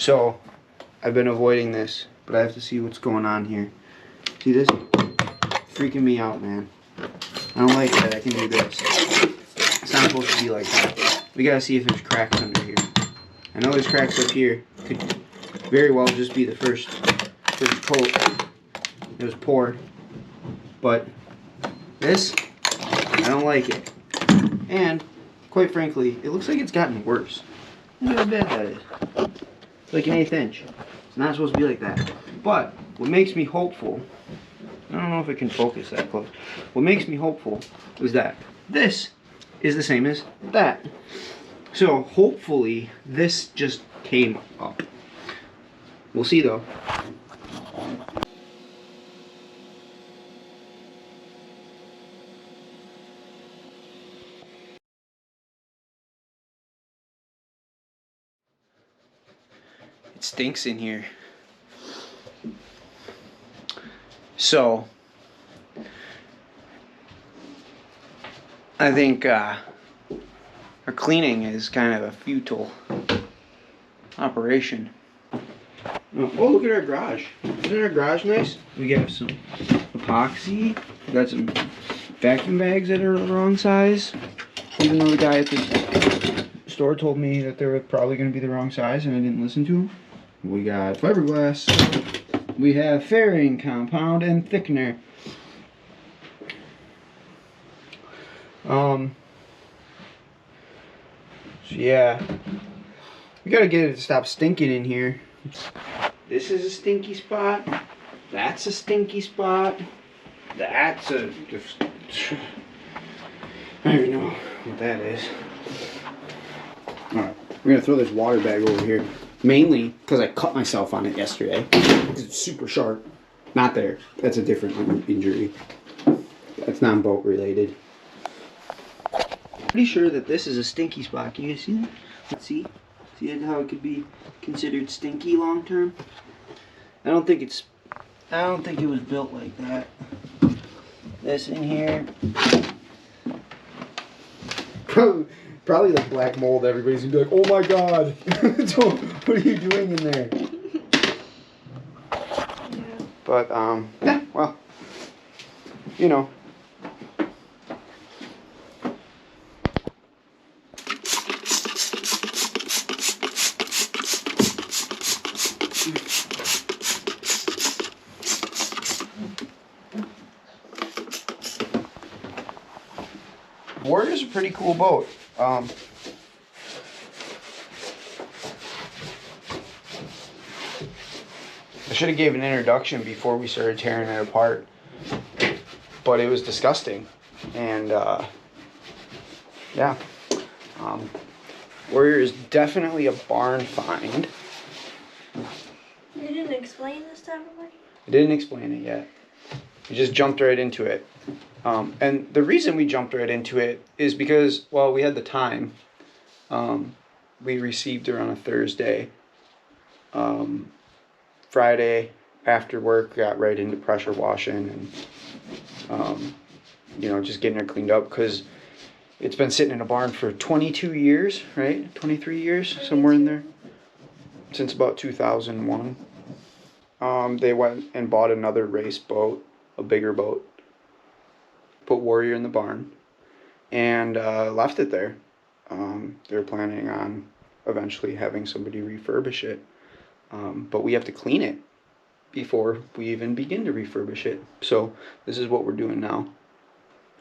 So I've been avoiding this, but I have to see what's going on here. See this? Freaking me out, man. I don't like that I can do this. It's not supposed to be like that. We gotta see if there's cracks under here. I know there's cracks up here. Could very well just be the first coat. It was poured. But this, I don't like it. And quite frankly, it looks like it's gotten worse. Look how bad that is. It's like an 1/8 inch. It's not supposed to be like that. But what makes me hopeful, I don't know if it can focus that close. What makes me hopeful is that this is the same as that. So hopefully this just came up. We'll see though. It stinks in here. So I think our cleaning is kind of a futile operation. Oh, look at our garage. Isn't our garage nice? We got some epoxy. We got some vacuum bags that are the wrong size. Even though the guy at the store told me that they were probably going to be the wrong size and I didn't listen to him. We got fiberglass. We have fairing compound and thickener. So yeah, we gotta get it to stop stinking in here. This is a stinky spot. That's a stinky spot. That's a... I don't even know what that is. Alright, we're gonna throw this water bag over here. Mainly because I cut myself on it yesterday. It's super sharp. Not there. That's a different injury. That's non-boat related. Pretty sure that this is a stinky spot. Can you guys see that? Let's see. See how it could be considered stinky long term? I don't think it was built like that. This in here. Probably like black mold. Everybody's gonna be like, "Oh my god, what are you doing in there?" Yeah. But yeah, well, you know. Warrior's a pretty cool boat. I should have gave an introduction before we started tearing it apart, but it was disgusting. And yeah, Warrior is definitely a barn find. You didn't explain this to everybody? I didn't explain it yet. We just jumped right into it. And the reason we jumped right into it is because, well, we had the time. We received her on a Thursday. Friday after work, got right into pressure washing and, you know, just getting her cleaned up because it's been sitting in a barn for 22 years, right? 23 years, somewhere in there. Since about 2001. They went and bought another race boat, a bigger boat. Put Warrior in the barn and left it there. They're planning on eventually having somebody refurbish it, but we have to clean it before we even begin to refurbish it. So this is what we're doing now,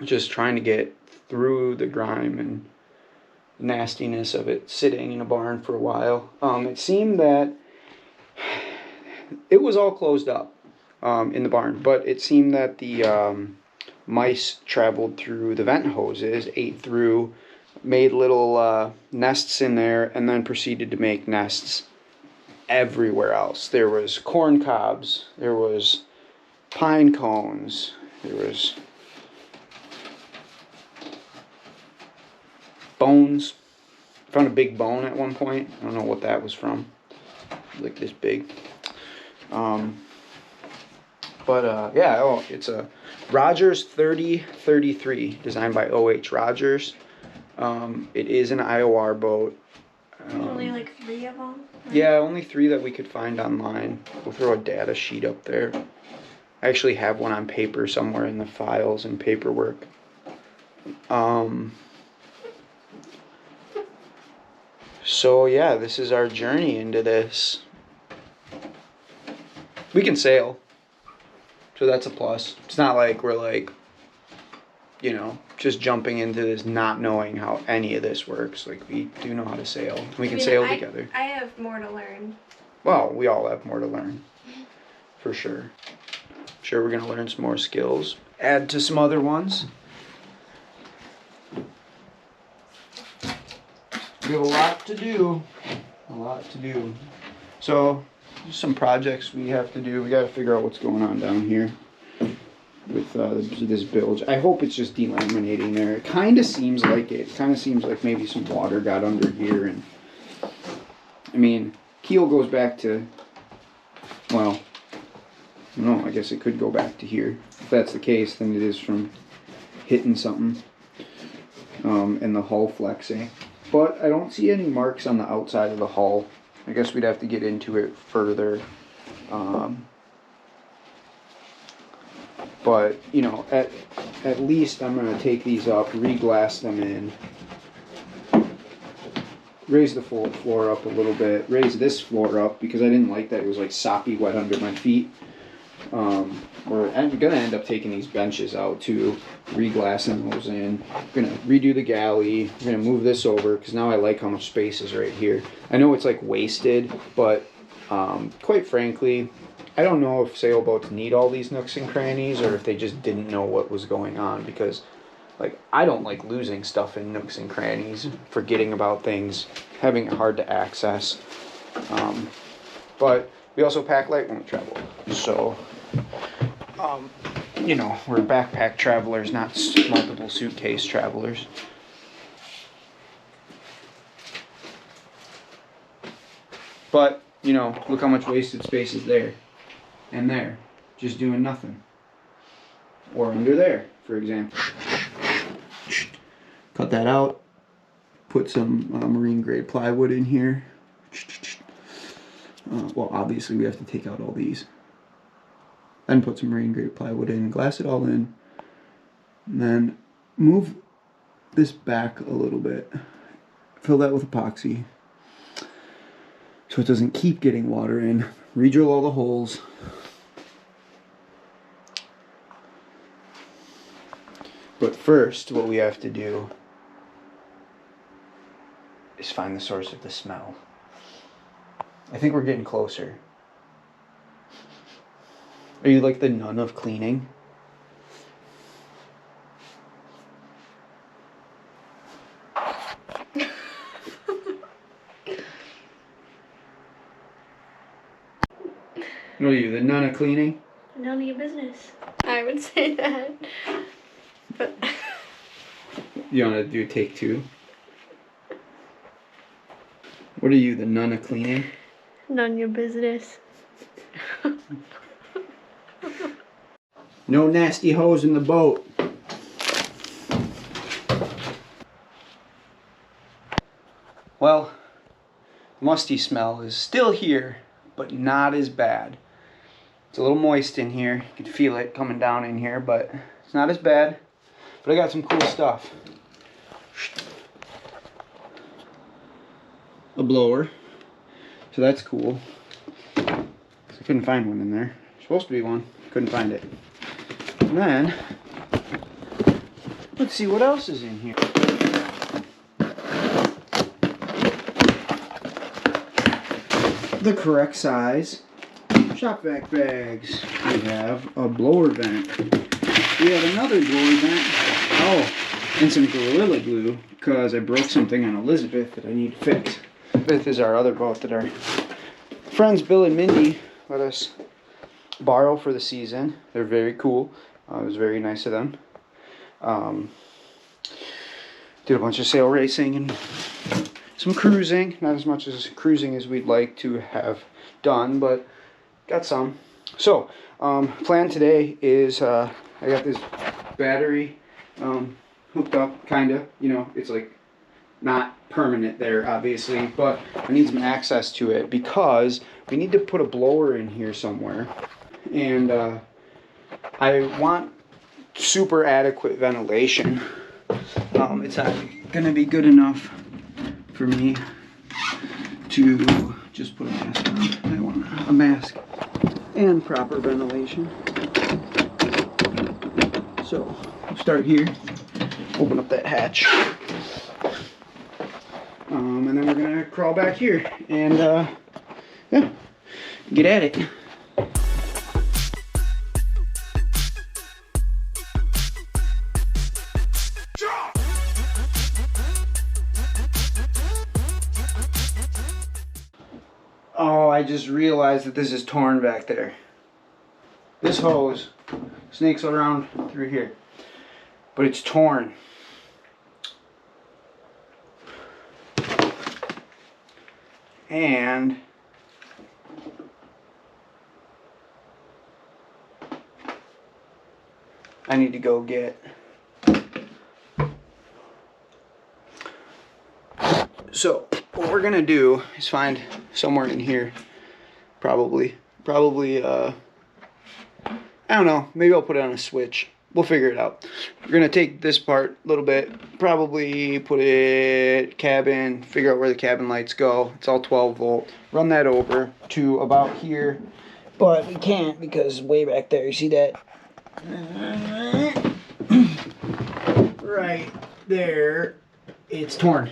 just trying to get through the grime and nastiness of it sitting in a barn for a while. It seemed that it was all closed up in the barn, but it seemed that the mice traveled through the vent hoses, ate through, made little nests in there, and then proceeded to make nests everywhere else. There was corn cobs, there was pine cones, there was bones. Found a big bone at one point. I don't know what that was from. Like this big. Yeah, oh, it's a Rogers 3033, designed by O.H. Rogers. It is an IOR boat. There's only like 3 of them? Yeah, only 3 that we could find online. We'll throw a data sheet up there. I actually have one on paper somewhere in the files and paperwork. So yeah, this is our journey into this. We can sail, so that's a plus. It's not like we're like, you know, just jumping into this not knowing how any of this works. Like, we do know how to sail. We can sail together. I have more to learn. Well, we all have more to learn, for sure. Sure, we're gonna learn some more skills, add to some other ones. We have a lot to do. A lot to do. So, just some projects we have to do. We got to figure out what's going on down here with this bilge. I hope it's just delaminating there. It kind of seems like it. It kind of seems like maybe some water got under here. And I mean, keel goes back to, well, no, I guess it could go back to here. If that's the case, then it is from hitting something and the hull flexing. But I don't see any marks on the outside of the hull. I guess we'd have to get into it further. But, you know, at least I'm going to take these up, re-glass them in, raise the floor up a little bit, raise this floor up because I didn't like that it was like soppy wet under my feet. I'm going to end up taking these benches out too, re-glassing those in. I'm going to redo the galley. I'm going to move this over because now I like how much space is right here. I know it's like wasted, but quite frankly, I don't know if sailboats need all these nooks and crannies or if they just didn't know what was going on, because like, I don't like losing stuff in nooks and crannies, forgetting about things, having it hard to access. But we also pack light when we travel. So, you know, we're backpack travelers, not multiple suitcase travelers. But, you know, look how much wasted space is there. And there. Just doing nothing. Or under there, for example. Cut that out. Put some marine grade plywood in here. Well, obviously we have to take out all these. Then put some marine grade plywood in, glass it all in. And then move this back a little bit. Fill that with epoxy so it doesn't keep getting water in. Re-drill all the holes. But first, what we have to do is find the source of the smell. I think we're getting closer. Are you like the nun of cleaning? What are you, the nun of cleaning? None of your business. I would say that. But You want to do take 2? What are you, the nun of cleaning? none of your business. No nasty hose in the boat. Well, the musty smell is still here, but not as bad. It's a little moist in here. You can feel it coming down in here, but it's not as bad. But I got some cool stuff. A blower. So that's cool. I couldn't find one in there. Supposed to be one. Couldn't find it. And then, let's see what else is in here. The correct size shop vac bags. We have a blower vent. We have another blower vent. Oh, and some Gorilla Glue because I broke something on Elizabeth that I need to fix. Elizabeth is our other boat that our friends Bill and Mindy let us borrow for the season. They're very cool. It was very nice of them. Did a bunch of sail racing and some cruising. Not as much as cruising as we'd like to have done, but got some. So, plan today is I got this battery hooked up, kinda. You know, it's like not permanent there, obviously, but I need some access to it because we need to put a blower in here somewhere. And I want super adequate ventilation. It's not going to be good enough for me to just put a mask on. I want a mask and proper ventilation. So, start here, open up that hatch. And then we're gonna crawl back here and yeah, get at it. Oh, I just realized that this is torn back there. This hose snakes around through here, but it's torn. And I need to go get. So what we're gonna do is find somewhere in here, probably, I don't know, maybe I'll put it on a switch. We'll figure it out. We're gonna take this part a little bit, probably put it cabin, figure out where the cabin lights go. It's all 12 volt. Run that over to about here, but we can't because way back there, you see that? Right there, it's torn.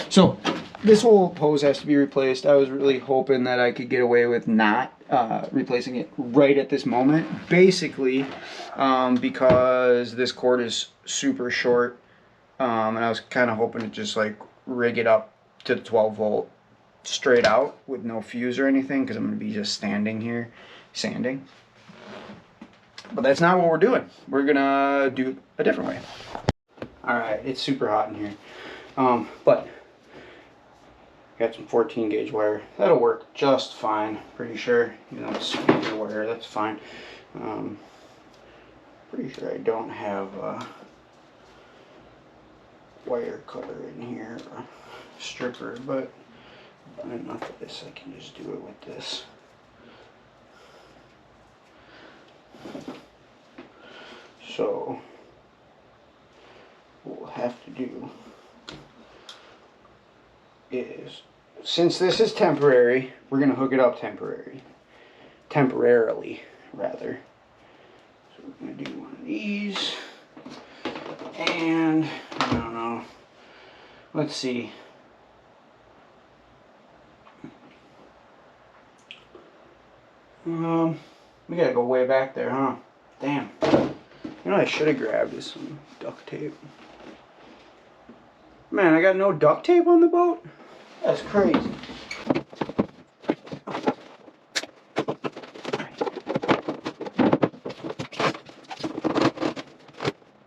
So this whole hose has to be replaced. I was really hoping that I could get away with not replacing it right at this moment. Basically, because this cord is super short, and I was kind of hoping to just like rig it up to the 12 volt straight out with no fuse or anything, because I'm going to be just standing here sanding. But that's not what we're doing. We're going to do it a different way. Alright, it's super hot in here. But got some 14 gauge wire. That'll work just fine, pretty sure. You know, it's speaker wire, that's fine. Pretty sure I don't have a wire cutter in here, or stripper, but enough of this, I can just do it with this. So what we'll have to do is, since this is temporary, we're going to hook it up temporarily rather. So we're going to do one of these, and I don't know, let's see. We gotta go way back there, huh? Damn. You know what I should have grabbed is some duct tape. Man, I got no duct tape on the boat? That's crazy.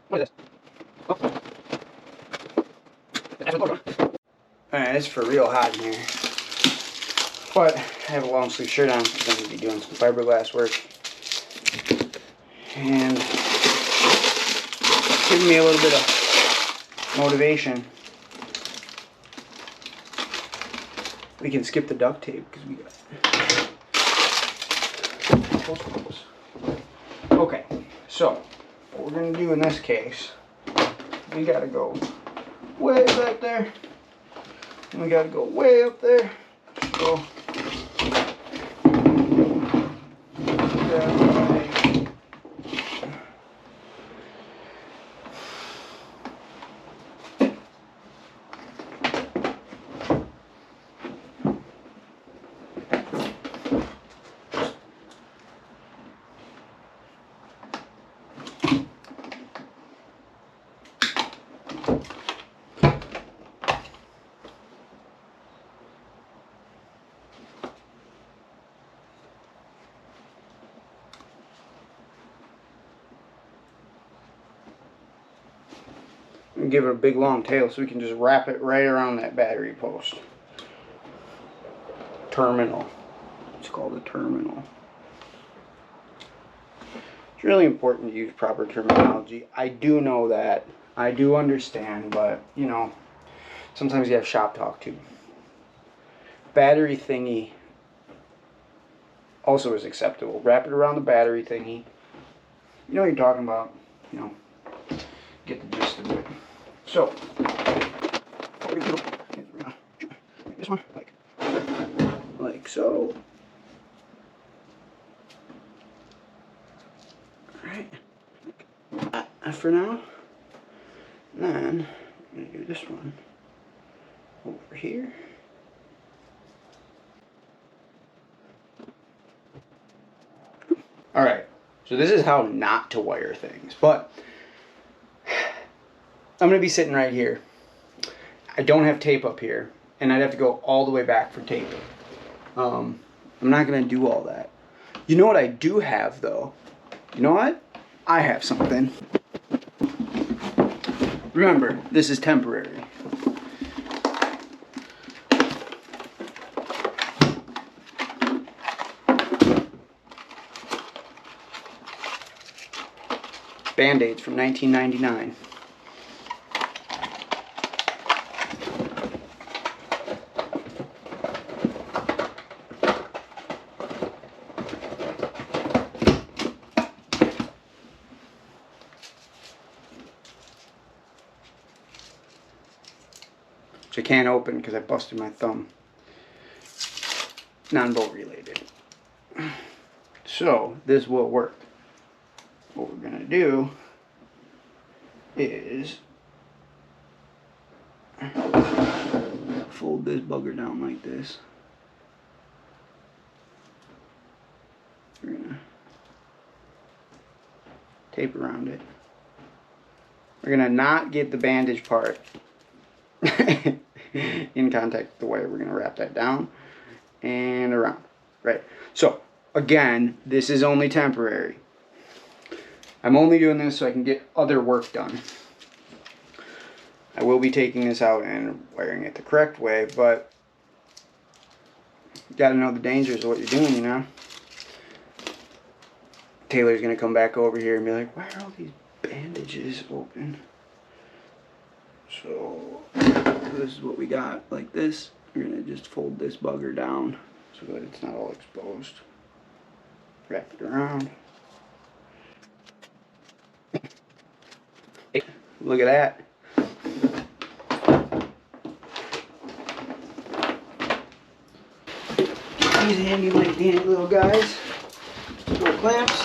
What is this? Oh. Alright, it's for real hot in here. But I have a long sleeve shirt on because I'm going to be doing some fiberglass work. And giving me a little bit of motivation. We can skip the duct tape because we got post-holes. Okay, so what we're going to do in this case, we got to go way back there. And we got to go way up there. So and give it a big long tail so we can just wrap it right around that battery post. Terminal. It's called a terminal. It's really important to use proper terminology. I do know that. I do understand, but you know, Sometimes you have shop talk too. Battery thingy also is acceptable. Wrap it around the battery thingy. You know what you're talking about. You know, get the gist of it. So, this one, like so. Alright. For now. And then I'm gonna do this one over here. Alright, so this is how not to wire things, but I'm going to be sitting right here. I don't have tape up here, and I'd have to go all the way back for tape. I'm not going to do all that. You know what I do have, though? You know what? I have something. Remember, this is temporary. Band-Aids from 1999. Which I can't open because I busted my thumb. Non-bolt related. So, this will work. What we're going to do is fold this bugger down like this. We're going to tape around it. We're going to not get the bandage part in contact with the wire. We're going to wrap that down and around. Right. So, again, this is only temporary. I'm only doing this so I can get other work done. I will be taking this out and wiring it the correct way, but you gotta know the dangers of what you're doing, you know? Taylor's gonna come back over here and be like, why are all these bandages open? So, this is what we got, like this. We're gonna just fold this bugger down so that it's not all exposed. Wrap it around. Look at that. These handy like dandy little guys. Little clamps.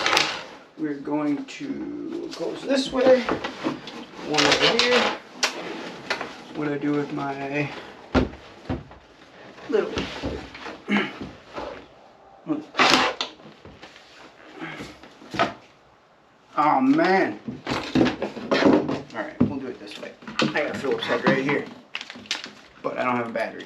We're going to close this way. One over here. What I do with my little oh man. Alright, we'll do it this way. I got a Phillips head right here. But I don't have a battery.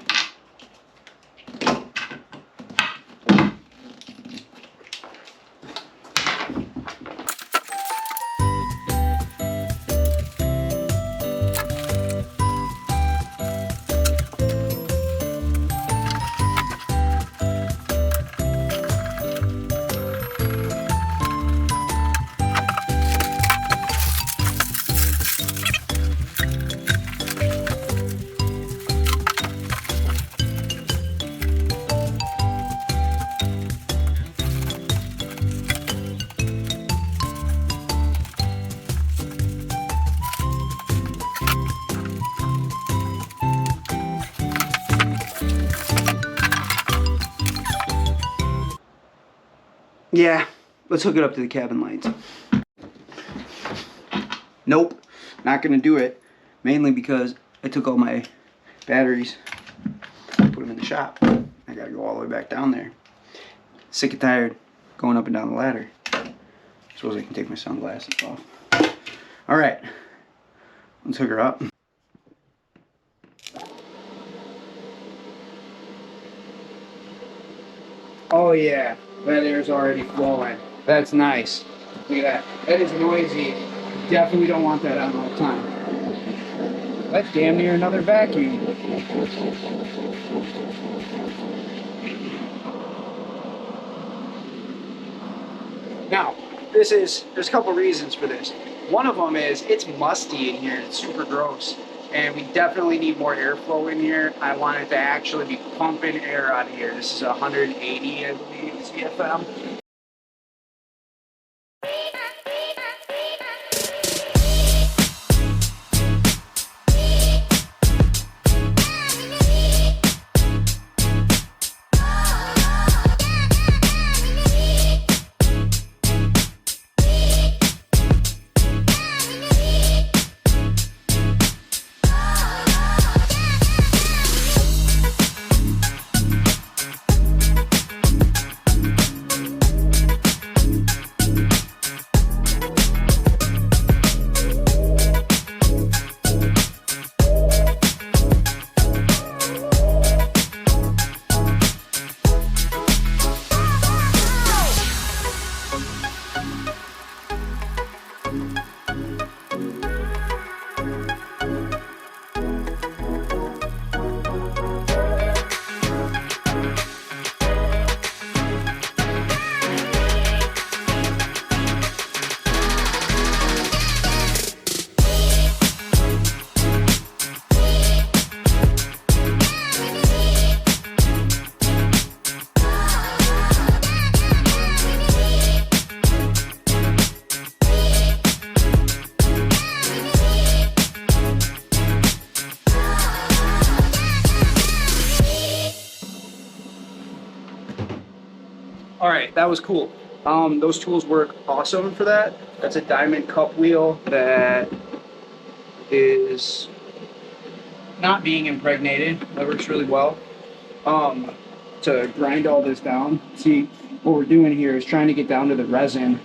Yeah, let's hook it up to the cabin lights. Nope, not gonna do it. Mainly because I took all my batteries, put them in the shop. I gotta go all the way back down there. Sick and tired going up and down the ladder. Suppose I can take my sunglasses off. Alright, let's hook her up. Oh yeah, that air's already flowing. That's nice. Look at that. That is noisy. Definitely don't want that on all the time. That's damn near another vacuum. Now, there's a couple reasons for this. One of them is it's musty in here. It's super gross. and we definitely need more airflow in here. I want it to actually be pumping air out of here. This is 180, I believe, CFM. All right, that was cool. Those tools work awesome for that. That's a diamond cup wheel that is not being impregnated. That works really well. To grind all this down. See, what we're doing here is trying to get down to the resin,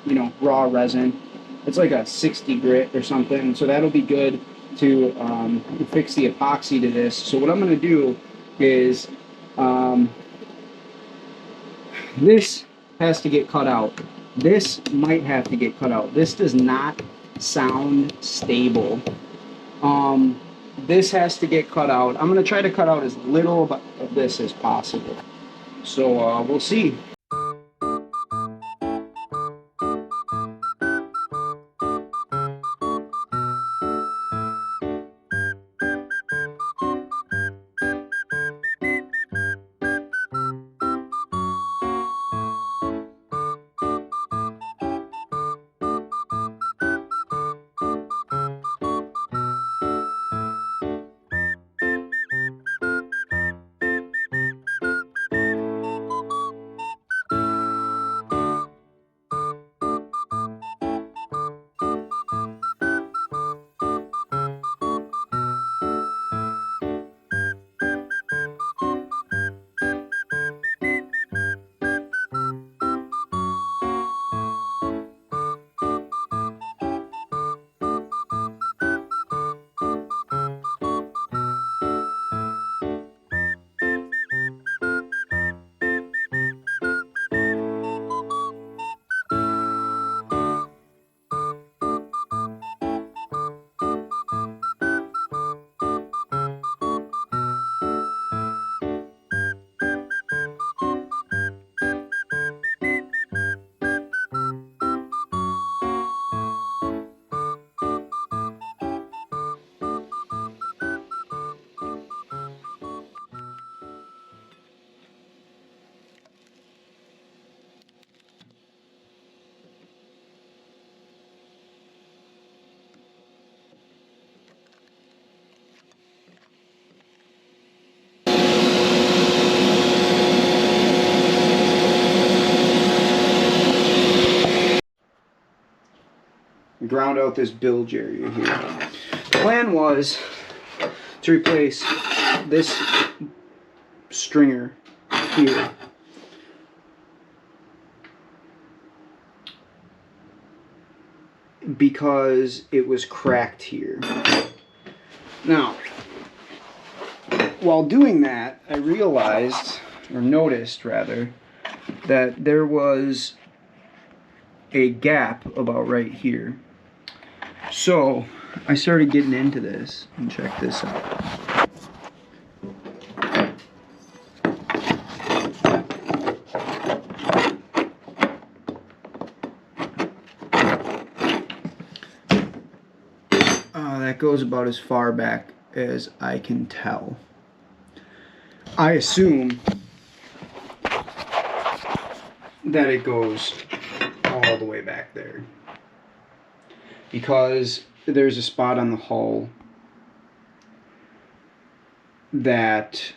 you know, raw resin. It's like a 60 grit or something. So that'll be good to fix the epoxy to this. So what I'm gonna do is, this has to get cut out. This might have to get cut out. This does not sound stable. This has to get cut out. I'm gonna try to cut out as little of this as possible. So we'll see. Ground out this bilge area here. The plan was to replace this stringer here because it was cracked here. Now, while doing that, I realized, or noticed rather, that there was a gap about right here. So I started getting into this, and check this out. goes about as far back as I can tell. I assume that it goes all the way back there, because there's a spot on the hull that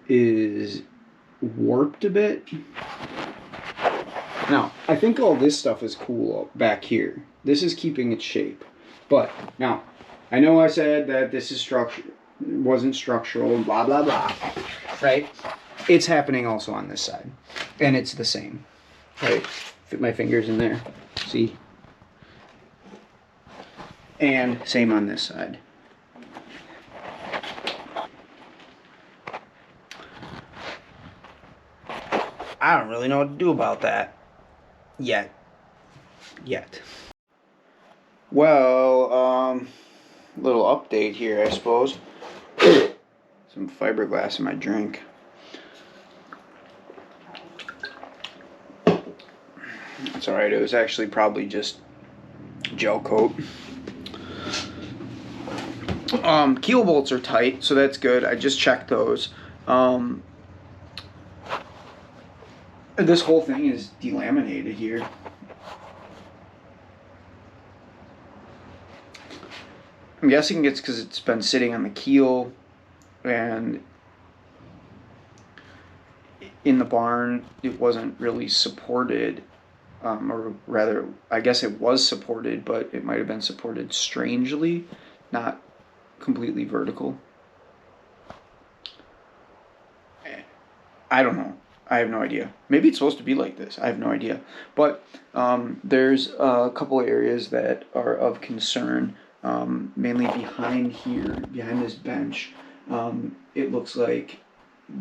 is warped a bit. Now, I think all this stuff is cool back here. This is keeping its shape. But, now, I know I said that this is wasn't structural and blah, blah, blah. Right? It's happening also on this side. And it's the same. Right? Fit my fingers in there. See? And same on this side. I don't really know what to do about that. Yet. Well, little update here, I suppose. Some fiberglass in my drink. That's alright, it was actually probably just gel coat. Keel bolts are tight, so that's good. I just checked those. This whole thing is delaminated here. I'm guessing it's because it's been sitting on the keel, and in the barn it wasn't really supported, or rather, I guess it was supported, but it might have been supported strangely, not completely vertical. I don't know. I have no idea. Maybe it's supposed to be like this. I have no idea. But there's a couple areas that are of concern, mainly behind here, behind this bench. It looks like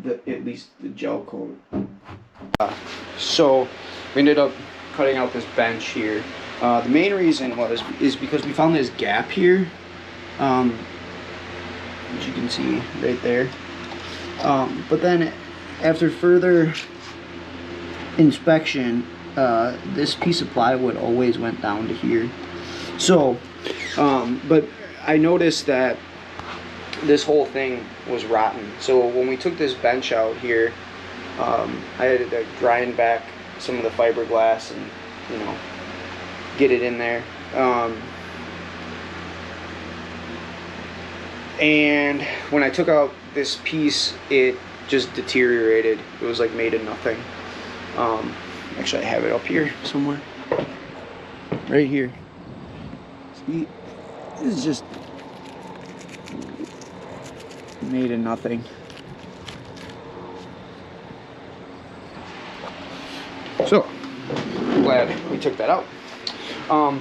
at least the gel coat. So we ended up cutting out this bench here. The main reason is because we found this gap here, as you can see right there. But then after further inspection, this piece of plywood always went down to here. So, but I noticed that this whole thing was rotten. So when we took this bench out here, I had to grind back some of the fiberglass and, you know, get it in there. And when I took out this piece, it just deteriorated. It was like made of nothing. Actually, I have it up here somewhere. Right here. See, this is just made of nothing. So, I'm glad we took that out.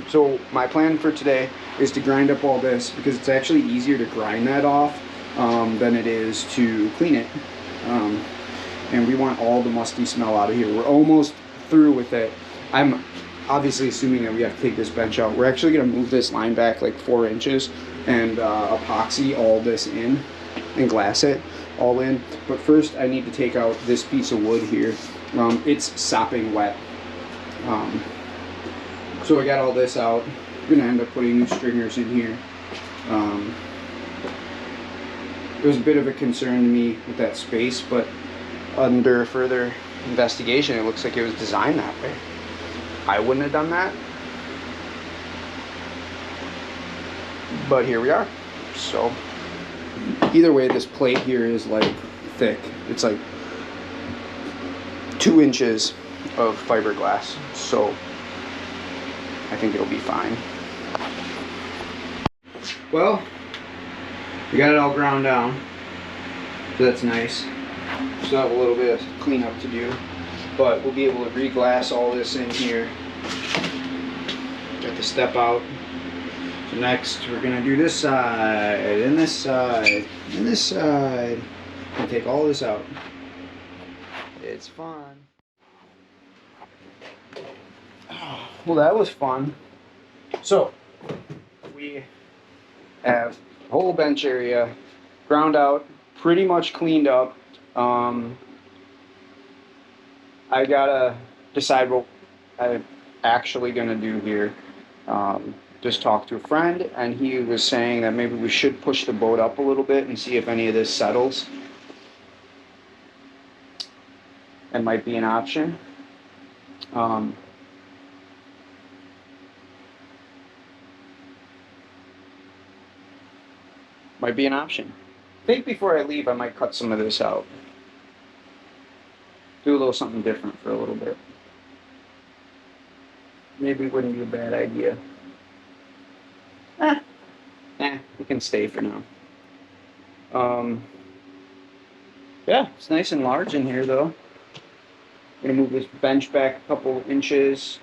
So my plan for today is to grind up all this, because it's actually easier to grind that off than it is to clean it. And we want all the musty smell out of here. We're almost through with it. I'm obviously assuming that we have to take this bench out. We're actually going to move this line back like 4 inches and epoxy all this in and glass it all in. But first I need to take out this piece of wood here. It's sopping wet. So I got all this out. I'm going to end up putting new stringers in here. It was a bit of a concern to me with that space, but under further investigation, it looks like it was designed that way. I wouldn't have done that, but here we are. So either way, this plate here is like thick. It's like 2 inches of fiberglass, so I think it'll be fine. Well, we got it all ground down, so that's nice. Still have a little bit of cleanup to do, but we'll be able to re-glass all this in here. Got the step out. So next we're gonna do this side, and this side, and this side, and take all this out. It's fun. Well, that was fun. So we have the whole bench area ground out, pretty much cleaned up. I gotta decide what I'm actually gonna do here. just talked to a friend, and he was saying that maybe we should push the boat up a little bit and see if any of this settles. That might be an option. Might be an option. I think before I leave, I might cut some of this out. Do a little something different for a little bit. Maybe it wouldn't be a bad idea. It can stay for now. Yeah, it's nice and large in here though. I'm gonna move this bench back a couple inches.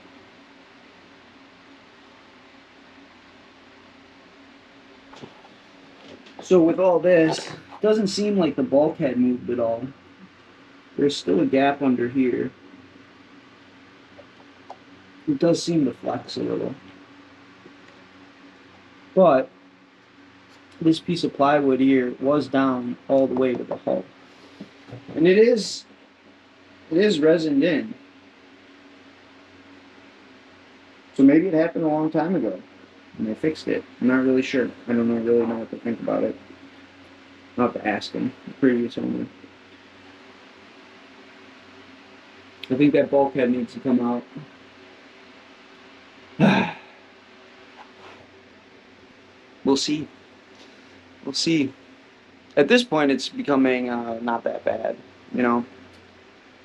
So with all this, it doesn't seem like the bulkhead moved at all. There's still a gap under here. It does seem to flex a little. But this piece of plywood here was down all the way to the hull. And it is resined in. So maybe it happened a long time ago and they fixed it. I'm not really sure. I don't really know what to think about it. I'll have to ask him, the previous owner. I think that bulkhead needs to come out. We'll see. We'll see. At this point, it's becoming not that bad, you know.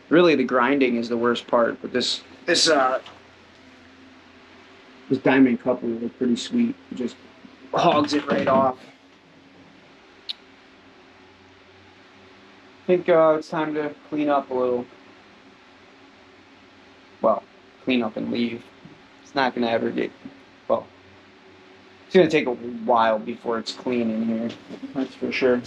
Really, the grinding is the worst part, but this diamond couple is pretty sweet. It just hogs it right off. I think it's time to clean up a little. Well, clean up and leave. It's not going to ever get, well, it's going to take a while before it's clean in here, that's for sure.